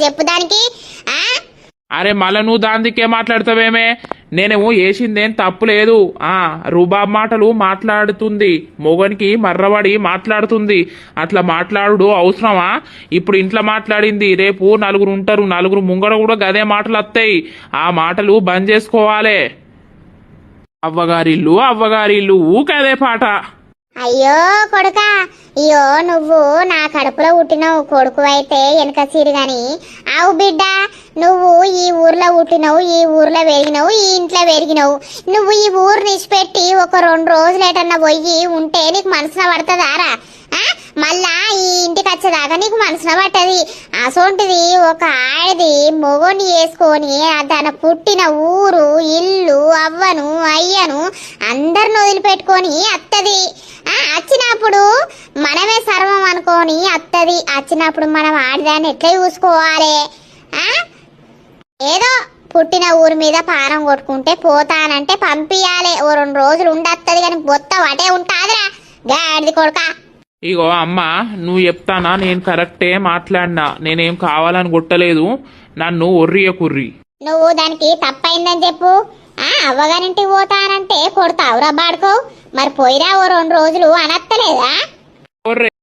అని చెప్పు దానికి. అరే మళ్ళా నువ్వు దానికే మాట్లాడతావేమే? నేనేమో వేసిందేం తప్పు లేదు. రుబాబ్ మాటలు మాట్లాడుతుంది, మొగనికి మర్రబడి మాట్లాడుతుంది. అట్లా మాట్లాడు అవసరమా? ఇప్పుడు ఇంట్లో మాట్లాడింది, రేపు నలుగురు ఉంటారు, నలుగురు ముంగడ కూడా గదే మాటలు వస్తాయి. ఆ మాటలు బంద్ చేసుకోవాలి. అవ్వగారిల్లు అవ్వగారిల్లు ఊకదే పాట. అయ్యో కొడుకా, అయ్యో నువ్వు నా కడుపులో పుట్టినవు కొడుకు అయితే వెనక సిరిగాని. ఆవు బిడ్డ, నువ్వు ఈ ఊర్లో పుట్టినవు, ఈ ఊర్లో పెరిగినవు, ఈ ఇంట్లో పెరిగినవు. నువ్వు ఈ ఊరు నిడిచిపెట్టి ఒక 2 రోజులు ఏటన్నా పోయి ఉంటే నీకు మనసున పడుతుందారా? మళ్ళా ఈ ఇంటికి వచ్చేదాకా నీకు మనసున పట్టది. అసోంటిది ఒక ఆడది మొగోని వేసుకొని తన పుట్టిన ఊరు, ఇల్లు, అవ్వను, అయ్యను అందరిని వదిలిపెట్టుకొని అత్తది. వచ్చినప్పుడు మనమే సర్వం అనుకొని అత్తది. వచ్చినప్పుడు మనం ఆడదాన్ని ఎట్లా చూసుకోవాలి? ఏదో పుట్టిన ఊరి మీద పానం కొట్టుకుంటే పోతానంటే పంపియాలి. ఓ 2 రోజులు ఉండత్తది కానీ బొత్త వాటే ఉంటాదిరా గాడిది కొడుక. ఇగో అమ్మ, నువ్వు చెప్తానా? నేను కరెక్టే మాట్లాడినా, నేనేం కావాలని కొట్టలేదు. నన్ను ఒర్రియ కుర్రి. నువ్వు దానికి తప్పైందని చెప్పు. అవ్వగారింటికి పోతానంటే కొడతావురా బాడుకో. మరి పోయిరా ఓ 2 రోజులు అనత్తలేదా?